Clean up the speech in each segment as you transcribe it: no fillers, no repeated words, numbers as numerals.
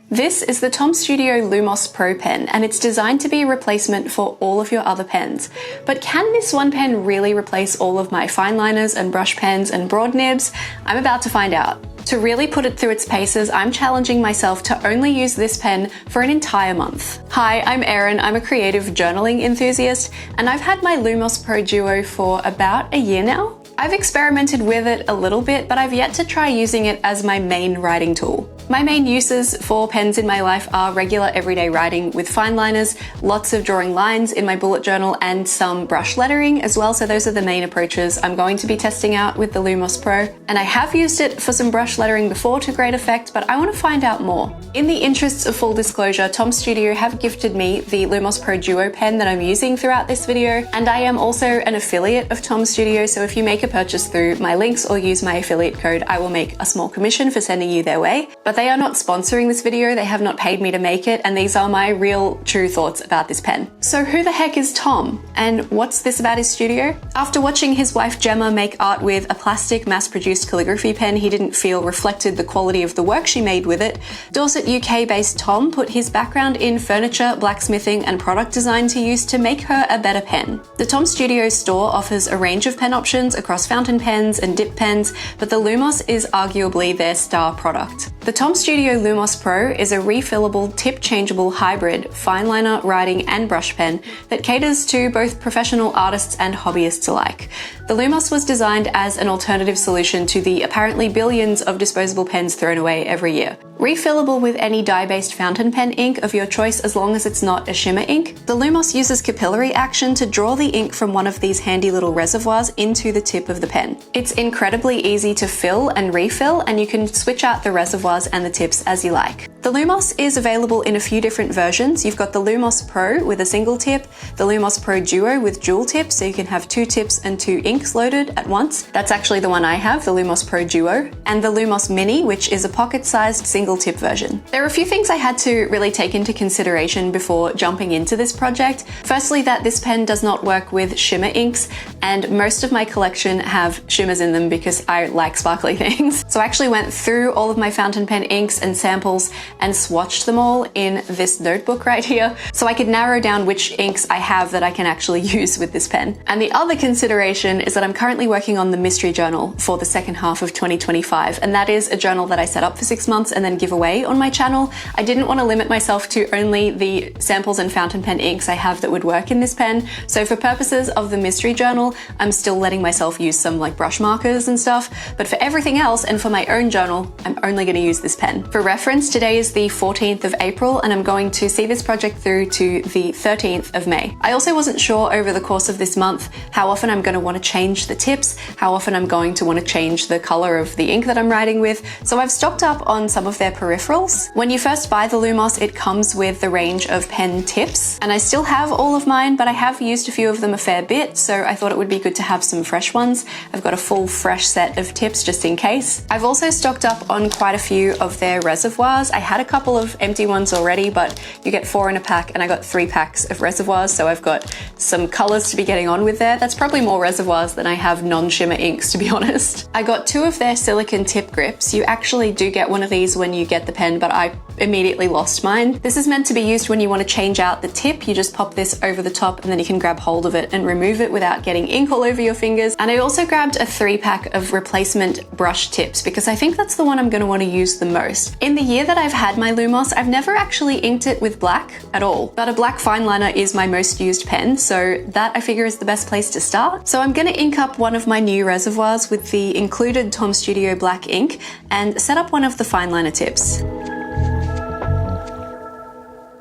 This is the Tom Studio Lumos Pro pen, and it's designed to be a replacement for all of your other pens. But can this one pen really replace all of my fine liners and brush pens and broad nibs? I'm about to find out. To really put it through its paces, I'm challenging myself to only use this pen for an entire month. Hi, I'm Erin. I'm a creative journaling enthusiast, and I've had my Lumos Pro Duo for about a year now. I've experimented with it a little bit, but I've yet to try using it as my main writing tool. My main uses for pens in my life are regular everyday writing with fine liners, lots of drawing lines in my bullet journal, and some brush lettering as well. So those are the main approaches I'm going to be testing out with the Lumos Pro. And I have used it for some brush lettering before to great effect, but I want to find out more. In the interests of full disclosure, Tom Studio have gifted me the Lumos Pro Duo pen that I'm using throughout this video, and I am also an affiliate of Tom Studio, so if you make a purchase through my links or use my affiliate code, I will make a small commission for sending you their way. But they are not sponsoring this video, they have not paid me to make it, and these are my real, true thoughts about this pen. So who the heck is Tom? And what's this about his studio? After watching his wife Gemma make art with a plastic mass-produced calligraphy pen he didn't feel reflected the quality of the work she made with it, Dorset UK-based Tom put his background in furniture, blacksmithing, and product design to use to make her a better pen. The Tom Studio store offers a range of pen options across fountain pens and dip pens, but the Lumos is arguably their star product. The Tom Studio Lumos Pro is a refillable, tip-changeable hybrid fine liner, writing, and brush pen that caters to both professional artists and hobbyists alike. The Lumos was designed as an alternative solution to the apparently billions of disposable pens thrown away every year. Refillable with any dye-based fountain pen ink of your choice as long as it's not a shimmer ink, the Lumos uses capillary action to draw the ink from one of these handy little reservoirs into the tip of the pen. It's incredibly easy to fill and refill, and you can switch out the reservoirs and the tips as you like. The Lumos is available in a few different versions. You've got the Lumos Pro with a single tip, the Lumos Pro Duo with dual tips, so you can have 2 tips and 2 inks loaded at once. That's actually the one I have, the Lumos Pro Duo, and the Lumos Mini, which is a pocket-sized single tip version. There are a few things I had to really take into consideration before jumping into this project. Firstly, that this pen does not work with shimmer inks, and most of my collection have shimmers in them because I like sparkly things. So I actually went through all of my fountain pen inks and samples and swatched them all in this notebook right here, so I could narrow down which inks I have that I can actually use with this pen. And the other consideration is that I'm currently working on the mystery journal for the second half of 2025, and that is a journal that I set up for 6 months and then give away on my channel. I didn't want to limit myself to only the samples and fountain pen inks I have that would work in this pen, so for purposes of the mystery journal, I'm still letting myself use some like brush markers and stuff, but for everything else and for my own journal, I'm only going to use this pen. For reference, today is the 14th of April, and I'm going to see this project through to the 13th of May. I also wasn't sure over the course of this month how often I'm going to want to change the tips, how often I'm going to want to change the color of the ink that I'm writing with, so I've stocked up on some of their peripherals. When you first buy the Lumos, it comes with the range of pen tips, and I still have all of mine, but I have used a few of them a fair bit, so I thought it would be good to have some fresh ones. I've got a full fresh set of tips just in case. I've also stocked up on quite a few of their reservoirs. I had a couple of empty ones already, but you get 4 in a pack, and I got 3 packs of reservoirs, so I've got some colors to be getting on with there. That's probably more reservoirs than I have non-shimmer inks, to be honest. I got 2 of their silicone tip grips. You actually do get one of these when you get the pen, but I immediately lost mine. This is meant to be used when you want to change out the tip. You just pop this over the top and then you can grab hold of it and remove it without getting ink all over your fingers. And I also grabbed a 3-pack of replacement brush tips because I think that's the one I'm going to want to use the most. In the year that I've had my Lumos, I've never actually inked it with black at all, but a black fine liner is my most used pen, so that I figure is the best place to start. So I'm going to ink up one of my new reservoirs with the included Tom Studio black ink and set up one of the fine liner tips.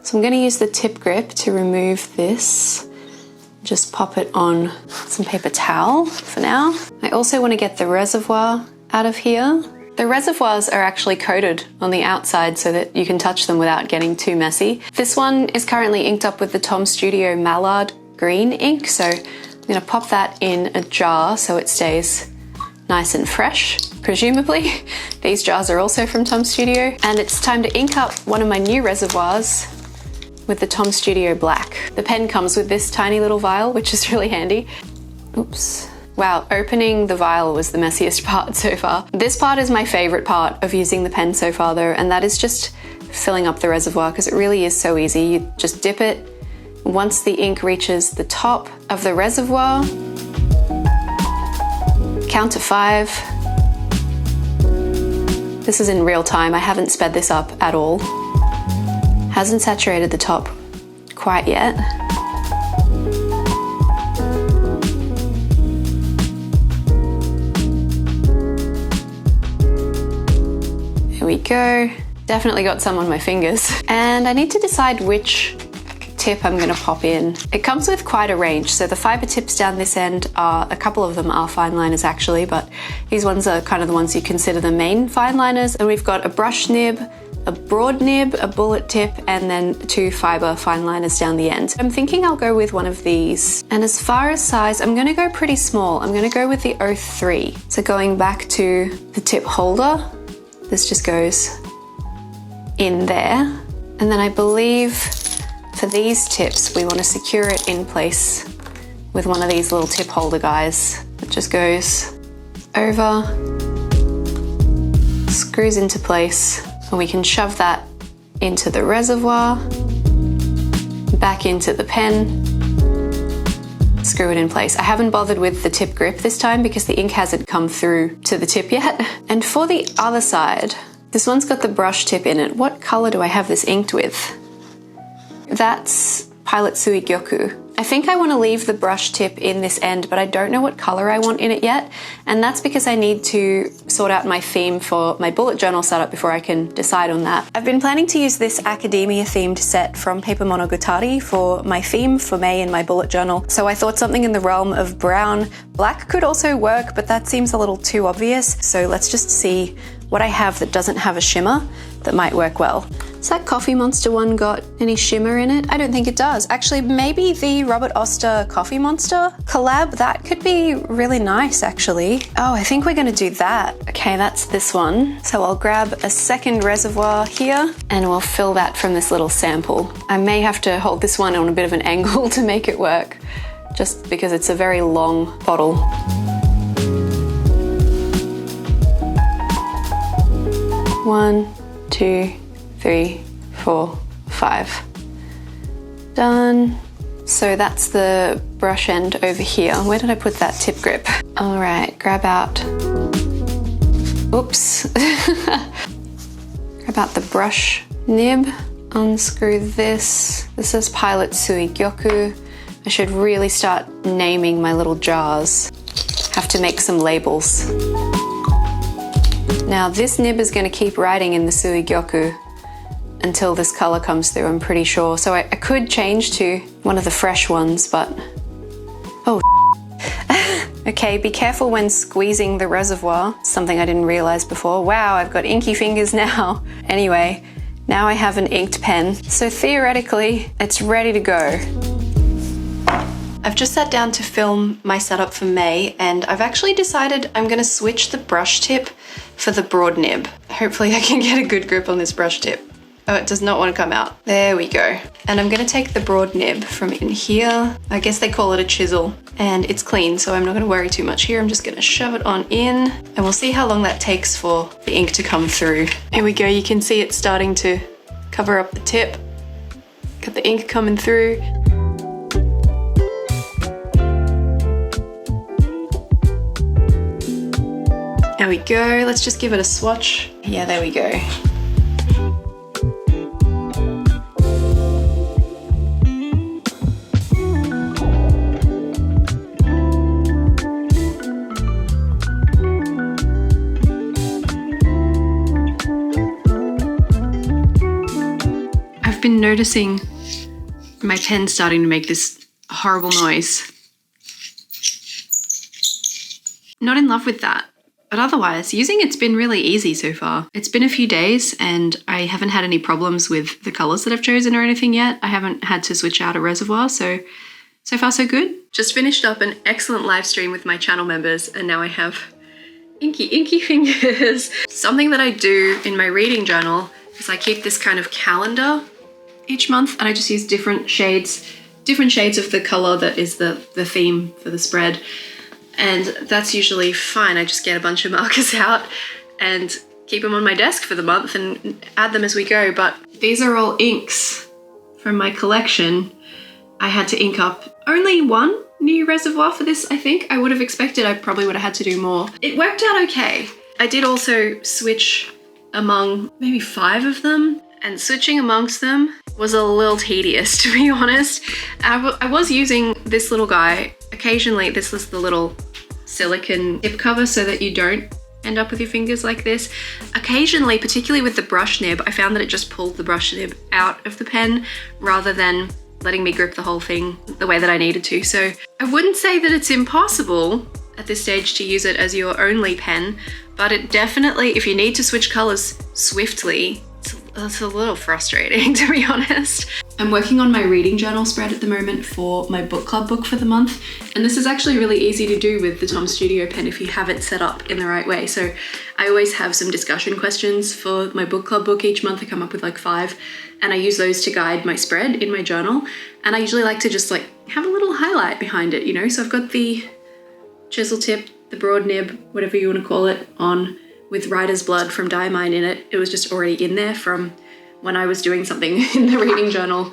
So I'm going to use the tip grip to remove this. Just pop it on some paper towel for now. I also want to get the reservoir out of here. The reservoirs are actually coated on the outside so that you can touch them without getting too messy. This one is currently inked up with the Tom Studio Mallard green ink, so I'm going to pop that in a jar so it stays nice and fresh. Presumably, these jars are also from Tom Studio. And it's time to ink up one of my new reservoirs with the Tom Studio Black. The pen comes with this tiny little vial, which is really handy. Oops. Wow, opening the vial was the messiest part so far. This part is my favorite part of using the pen so far though, and that is just filling up the reservoir because it really is so easy. You just dip it. Once the ink reaches the top of the reservoir, count to 5. This is in real time. I haven't sped this up at all. Hasn't saturated the top quite yet. There we go. Definitely got some on my fingers. And I need to decide which tip I'm gonna pop in. It comes with quite a range. So the fiber tips down this end are, a couple of them are fine liners actually, but these ones are kind of the ones you consider the main fine liners. And we've got a brush nib, a broad nib, a bullet tip, and then 2 fiber fine liners down the end. I'm thinking I'll go with one of these. And as far as size, I'm gonna go pretty small. I'm gonna go with the 03. So going back to the tip holder, this just goes in there. And then I believe for these tips, we want to secure it in place with one of these little tip holder guys. It just goes over, screws into place, and we can shove that into the reservoir, back into the pen, screw it in place. I haven't bothered with the tip grip this time because the ink hasn't come through to the tip yet. And for the other side, this one's got the brush tip in it. What color do I have this inked with? That's Pilot Suigyoku. I think I want to leave the brush tip in this end, but I don't know what color I want in it yet. And that's because I need to sort out my theme for my bullet journal setup before I can decide on that. I've been planning to use this academia themed set from Paper Monogatari for my theme for May in my bullet journal. So I thought something in the realm of brown. Black could also work, but that seems a little too obvious. So let's just see what I have that doesn't have a shimmer that might work well. Has that Coffee Monster one got any shimmer in it? I don't think it does. Actually, maybe the Robert Oster Coffee Monster collab, that could be really nice actually. Oh, I think we're gonna do that. Okay, that's this one. So I'll grab a second reservoir here and we'll fill that from this little sample. I may have to hold this one on a bit of an angle to make it work, just because it's a very long bottle. One, 2, 3, 4, 5. Done. So that's the brush end over here. Where did I put that tip grip? All right, grab out. Oops. Grab out the brush nib, unscrew this. This is Pilot Suigyoku. I should really start naming my little jars. Have to make some labels. Now this nib is going to keep writing in the Suigyoku until this color comes through, I'm pretty sure. So I could change to one of the fresh ones, but oh. Okay, be careful when squeezing the reservoir. Something I didn't realize before. Wow, I've got inky fingers now. Anyway, now I have an inked pen. So theoretically, it's ready to go. I've just sat down to film my setup for May, and I've actually decided I'm gonna switch the brush tip for the broad nib. Hopefully I can get a good grip on this brush tip. Oh, it does not want to come out. There we go. And I'm gonna take the broad nib from in here. I guess they call it a chisel, and it's clean, so I'm not gonna worry too much here. I'm just gonna shove it on in, and we'll see how long that takes for the ink to come through. Here we go, you can see it starting to cover up the tip. Got the ink coming through. There we go, let's just give it a swatch. Yeah, there we go. I've been noticing my pen starting to make this horrible noise. Not in love with that. But otherwise, using it's been really easy so far. It's been a few days and I haven't had any problems with the colors that I've chosen or anything yet. I haven't had to switch out a reservoir, so far so good. Just finished up an excellent live stream with my channel members and now I have inky fingers. Something that I do in my reading journal is I keep this kind of calendar each month and I just use different shades of the color that is the theme for the spread. And that's usually fine. I just get a bunch of markers out and keep them on my desk for the month and add them as we go. But these are all inks from my collection. I had to ink up only one new reservoir for this, I think. I would have expected I probably would have had to do more. It worked out okay. I did also switch among maybe 5 of them, and switching amongst them was a little tedious, to be honest. I was using this little guy. Occasionally, this was the little silicone tip cover so that you don't end up with your fingers like this. Occasionally, particularly with the brush nib, I found that it just pulled the brush nib out of the pen rather than letting me grip the whole thing the way that I needed to. So I wouldn't say that it's impossible at this stage to use it as your only pen, but it definitely, if you need to switch colors swiftly, it's a little frustrating, to be honest. I'm working on my reading journal spread at the moment for my book club book for the month, and this is actually really easy to do with the Tom Studio pen if you have it set up in the right way. So I always have some discussion questions for my book club book each month. I come up with like 5, and I use those to guide my spread in my journal. And I usually like to just like have a little highlight behind it, you know? So I've got the chisel tip, the broad nib, whatever you want to call it, on with writer's blood from Diamine in it. It was just already in there from when I was doing something in the reading journal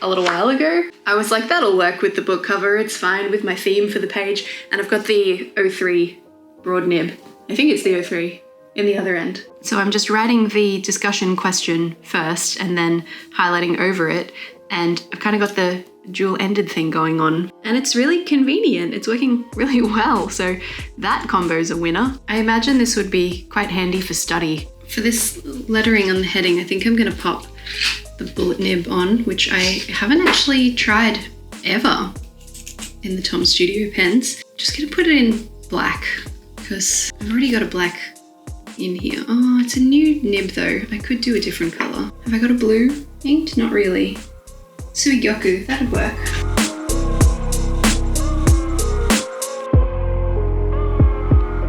a little while ago. I was like, that'll work with the book cover. It's fine with my theme for the page. And I've got the 03 broad nib. I think it's the 03 in the other end. So I'm just writing the discussion question first and then highlighting over it. And I've kind of got the dual-ended thing going on, and it's really convenient. It's working really well, so that combo's a winner. I imagine this would be quite handy for study. For this lettering on the heading, I think I'm gonna pop the bullet nib on, which I haven't actually tried ever in the Tom Studio pens. Just gonna put it in black because I've already got a black in here. Oh, it's a new nib though. I could do a different color. Have I got a blue inked? Not really. Suigoku, that'd work.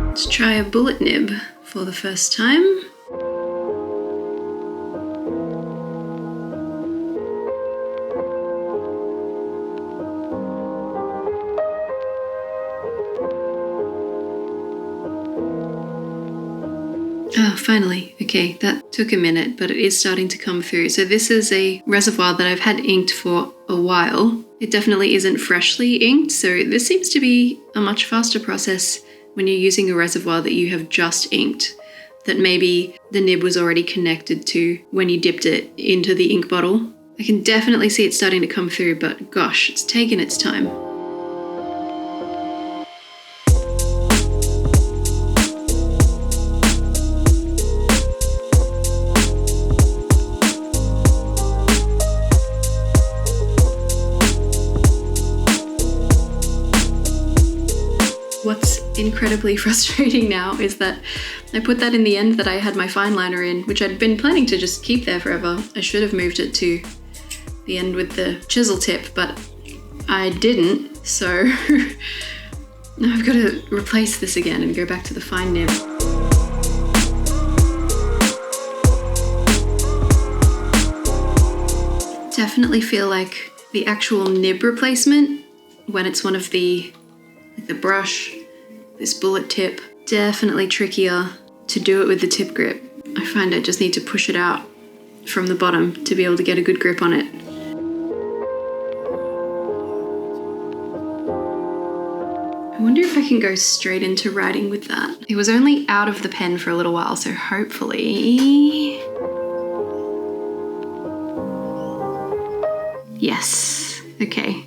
Let's try a bullet nib for the first time. Ah, finally. Okay, that took a minute, but it is starting to come through. So this is a reservoir that I've had inked for a while. It definitely isn't freshly inked, so this seems to be a much faster process when you're using a reservoir that you have just inked, that maybe the nib was already connected to when you dipped it into the ink bottle. I can definitely see it starting to come through, but gosh, it's taken its time. What's incredibly frustrating now is that I put that in the end that I had my fineliner in, which I'd been planning to just keep there forever. I should have moved it to the end with the chisel tip, but I didn't, so now I've got to replace this again and go back to the fine nib. Definitely feel like the actual nib replacement, when it's one of the brush, this bullet tip, definitely trickier to do it with the tip grip. I find I just need to push it out from the bottom to be able to get a good grip on it. I wonder if I can go straight into writing with that. It was only out of the pen for a little while, so hopefully... Yes, okay.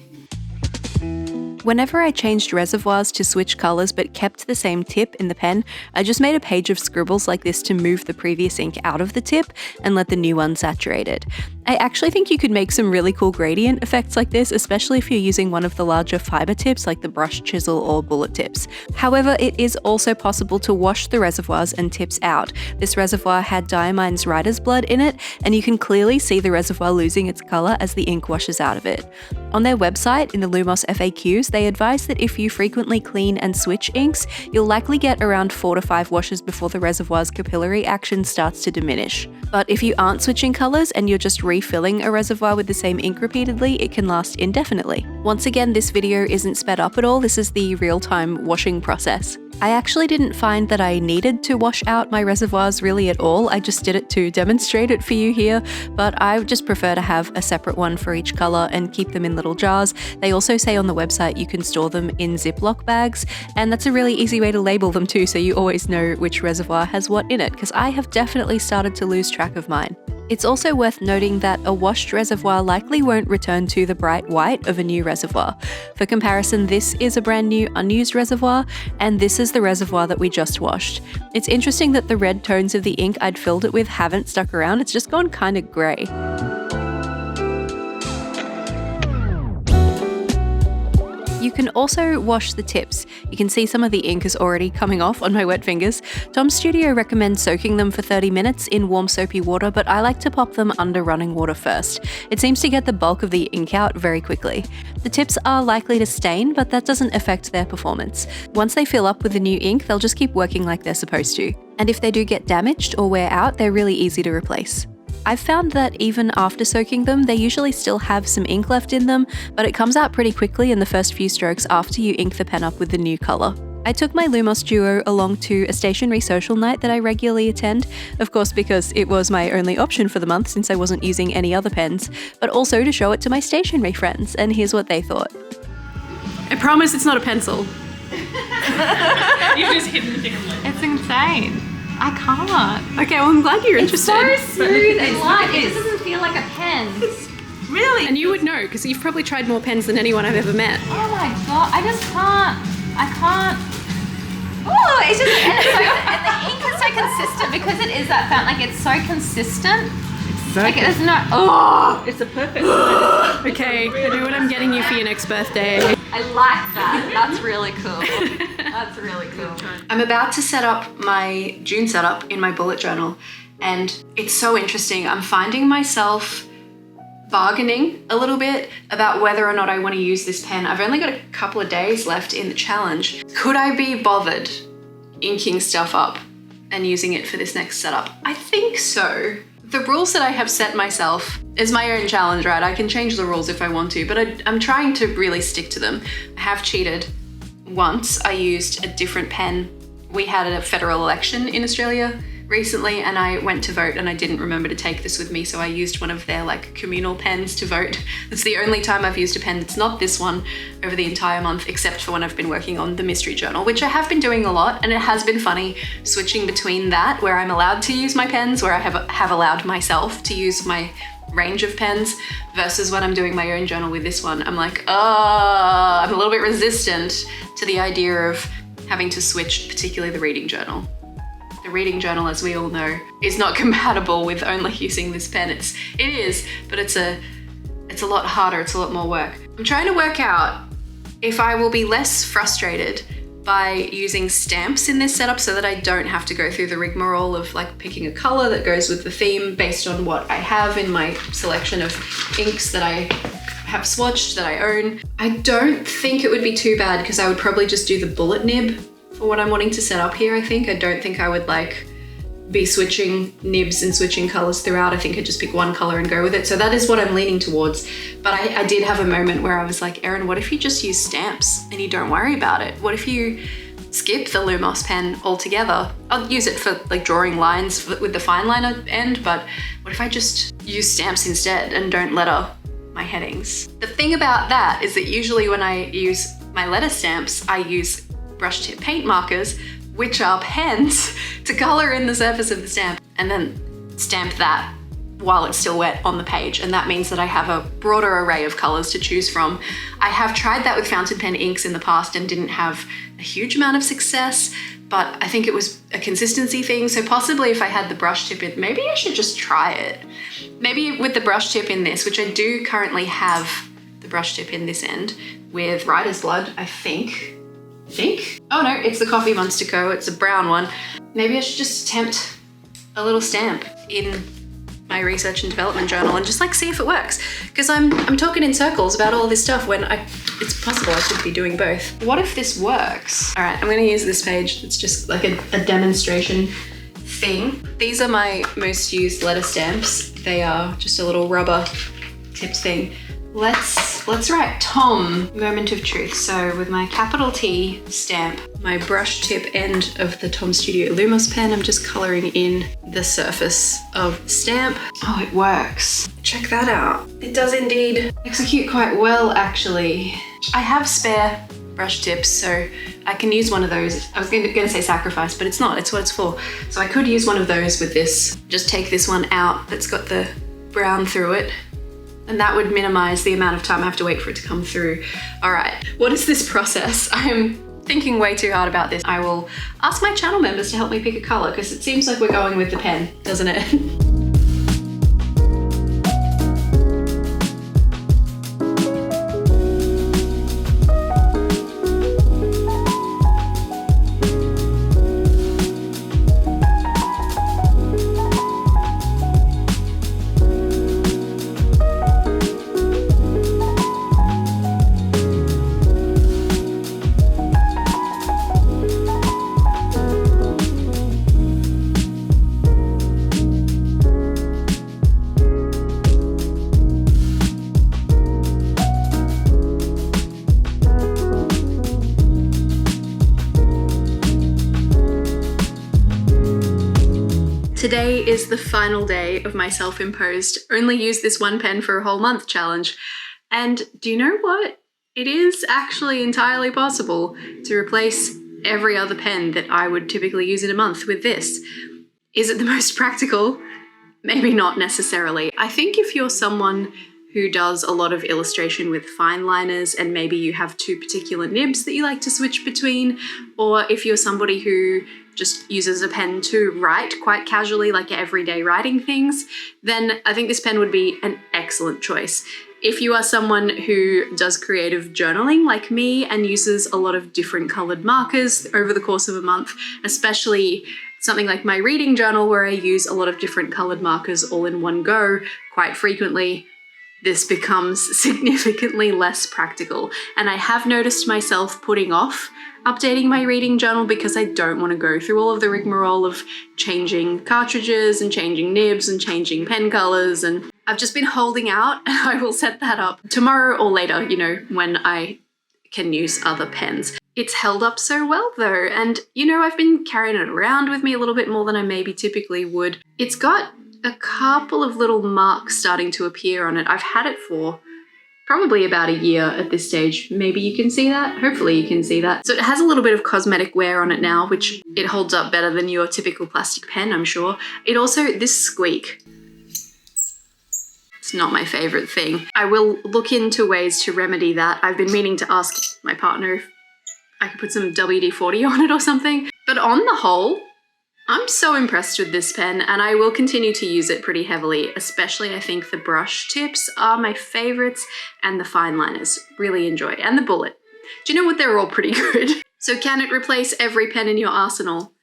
Whenever I changed reservoirs to switch colours but kept the same tip in the pen, I just made a page of scribbles like this to move the previous ink out of the tip and let the new one saturate it. I actually think you could make some really cool gradient effects like this, especially if you're using one of the larger fibre tips like the brush, chisel or bullet tips. However, it is also possible to wash the reservoirs and tips out. This reservoir had Diamine's writer's blood in it, and you can clearly see the reservoir losing its colour as the ink washes out of it. On their website, in the Lumos FAQs, they advise that if you frequently clean and switch inks, you'll likely get around 4 to 5 washes before the reservoir's capillary action starts to diminish. But if you aren't switching colours and you're just refilling a reservoir with the same ink repeatedly, it can last indefinitely. Once again, this video isn't sped up at all, this is the real-time washing process. I actually didn't find that I needed to wash out my reservoirs really at all, I just did it to demonstrate it for you here, but I just prefer to have a separate one for each colour and keep them in little jars. They also say on the website you can store them in Ziploc bags, and that's a really easy way to label them too, so you always know which reservoir has what in it, because I have definitely started to lose track of mine. It's also worth noting that a washed reservoir likely won't return to the bright white of a new reservoir. For comparison, this is a brand new unused reservoir, and this is the reservoir that we just washed. It's interesting that the red tones of the ink I'd filled it with haven't stuck around, it's just gone kind of grey. You can also wash the tips. You can see some of the ink is already coming off on my wet fingers. Tom's Studio recommends soaking them for 30 minutes in warm soapy water, but I like to pop them under running water first. It seems to get the bulk of the ink out very quickly. The tips are likely to stain, but that doesn't affect their performance. Once they fill up with the new ink, they'll just keep working like they're supposed to. And if they do get damaged or wear out, they're really easy to replace. I've found that even after soaking them, they usually still have some ink left in them, but it comes out pretty quickly in the first few strokes after you ink the pen up with the new colour. I took my Lumos Duo along to a stationery social night that I regularly attend, of course because it was my only option for the month since I wasn't using any other pens, but also to show it to my stationery friends, and here's what they thought. I promise it's not a pencil. You've just hidden the thing. It's insane. I can't. Okay, well I'm glad you're interested. It's so smooth and light. It just doesn't feel like a pen. Really? And you would know, because you've probably tried more pens than anyone I've ever met. Oh my god, I just can't. I can't. Oh, it's just, and the ink is so consistent because it is that fountain. Like, it's so consistent. Like, there's no, oh! It's a perfect Okay, I know what I'm getting you for your next birthday. I like that. That's really cool. That's really cool. I'm about to set up my June setup in my bullet journal, and it's so interesting. I'm finding myself bargaining a little bit about whether or not I want to use this pen. I've only got a couple of days left in the challenge. Could I be bothered inking stuff up and using it for this next setup? I think so. The rules that I have set myself is my own challenge, right? I can change the rules if I want to, but I'm trying to really stick to them. I have cheated once. I used a different pen. We had a federal election in Australia recently and I went to vote and I didn't remember to take this with me, so I used one of their like communal pens to vote. That's the only time I've used a pen that's not this one over the entire month, except for when I've been working on the mystery journal, which I have been doing a lot, and it has been funny switching between that, where I'm allowed to use my pens, where I have allowed myself to use my range of pens, versus when I'm doing my own journal with this one. I'm like, I'm a little bit resistant to the idea of having to switch, particularly the reading journal. The reading journal, as we all know, is not compatible with only using this pen. It is, but it's a lot harder, it's a lot more work. I'm trying to work out if I will be less frustrated by using stamps in this setup so that I don't have to go through the rigmarole of like picking a color that goes with the theme based on what I have in my selection of inks that I have swatched, that I own. I don't think it would be too bad because I would probably just do the bullet nib for what I'm wanting to set up here, I think. I don't think I would like be switching nibs and switching colors throughout. I think I'd just pick one color and go with it. So that is what I'm leaning towards. But I did have a moment where I was like, Erin, what if you just use stamps and you don't worry about it? What if you skip the Lumos pen altogether? I'll use it for like drawing lines with the fineliner end, but what if I just use stamps instead and don't letter my headings? The thing about that is that usually when I use my letter stamps, I use brush tip paint markers, which are pens, to color in the surface of the stamp and then stamp that while it's still wet on the page. And that means that I have a broader array of colors to choose from. I have tried that with fountain pen inks in the past and didn't have a huge amount of success, but I think it was a consistency thing. So possibly if I had the brush tip in, maybe I should just try it. Maybe with the brush tip in this, which I do currently have the brush tip in this end with writer's blood, I think. Oh no, it's the Coffee Monster Co. It's a brown one. Maybe I should just attempt a little stamp in my research and development journal and just like see if it works. Because I'm talking in circles about all this stuff when it's possible I should be doing both. What if this works? All right, I'm gonna use this page. It's just like a demonstration thing. These are my most used letter stamps. They are just a little rubber tipped thing. Let's write Tom, moment of truth. So with my capital T stamp, my brush tip end of the Tom Studio Lumos pen, I'm just coloring in the surface of the stamp. Oh, it works. Check that out. It does indeed execute quite well, actually. I have spare brush tips, so I can use one of those. I was going to say sacrifice, but it's not. It's what it's for. So I could use one of those with this. Just take this one out that's got the brown through it. And that would minimize the amount of time I have to wait for it to come through. All right, what is this process? I'm thinking way too hard about this. I will ask my channel members to help me pick a color because it seems like we're going with the pen, doesn't it? Today is the final day of my self-imposed only use this one pen for a whole month challenge. And do you know what? It is actually entirely possible to replace every other pen that I would typically use in a month with this. Is it the most practical? Maybe not necessarily. I think if you're someone who does a lot of illustration with fine liners and maybe you have two particular nibs that you like to switch between, or if you're somebody who just uses a pen to write quite casually, like everyday writing things, then I think this pen would be an excellent choice. If you are someone who does creative journaling like me and uses a lot of different colored markers over the course of a month, especially something like my reading journal where I use a lot of different colored markers all in one go quite frequently, this becomes significantly less practical. And I have noticed myself putting off updating my reading journal because I don't want to go through all of the rigmarole of changing cartridges and changing nibs and changing pen colors, and I've just been holding out. I will set that up tomorrow or later, you know, when I can use other pens. It's held up so well though, and you know, I've been carrying it around with me a little bit more than I maybe typically would. It's got a couple of little marks starting to appear on it. I've had it for probably about a year at this stage. Maybe you can see that. Hopefully you can see that. So it has a little bit of cosmetic wear on it now, which it holds up better than your typical plastic pen, I'm sure. It also, this squeak, it's not my favorite thing. I will look into ways to remedy that. I've been meaning to ask my partner if I could put some WD-40 on it or something. But on the whole, I'm so impressed with this pen and I will continue to use it pretty heavily, especially I think the brush tips are my favorites and the fine liners, really enjoy, and the bullet. Do you know what? They're all pretty good. So can it replace every pen in your arsenal?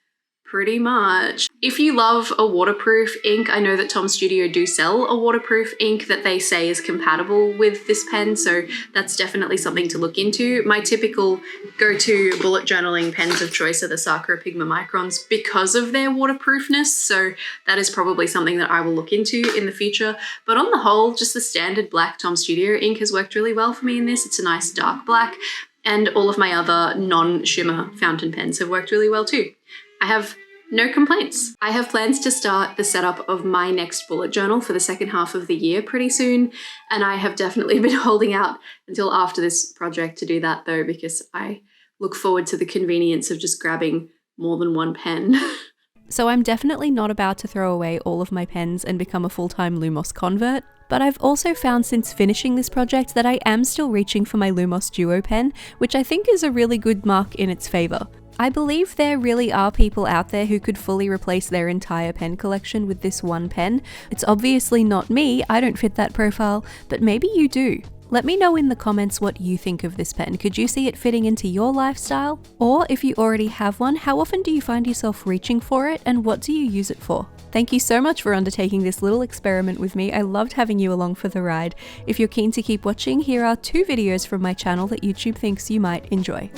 Pretty much. If you love a waterproof ink, I know that Tom Studio do sell a waterproof ink that they say is compatible with this pen, so that's definitely something to look into. My typical go-to bullet journaling pens of choice are the Sakura Pigma Microns because of their waterproofness, so that is probably something that I will look into in the future. But on the whole, just the standard black Tom Studio ink has worked really well for me in this. It's a nice dark black, and all of my other non-shimmer fountain pens have worked really well too. I have no complaints. I have plans to start the setup of my next bullet journal for the second half of the year pretty soon, and I have definitely been holding out until after this project to do that though, because I look forward to the convenience of just grabbing more than one pen. So I'm definitely not about to throw away all of my pens and become a full-time Lumos convert, but I've also found since finishing this project that I am still reaching for my Lumos Duo pen, which I think is a really good mark in its favour. I believe there really are people out there who could fully replace their entire pen collection with this one pen. It's obviously not me, I don't fit that profile, but maybe you do. Let me know in the comments what you think of this pen. Could you see it fitting into your lifestyle? Or if you already have one, how often do you find yourself reaching for it and what do you use it for? Thank you so much for undertaking this little experiment with me. I loved having you along for the ride. If you're keen to keep watching, here are 2 videos from my channel that YouTube thinks you might enjoy.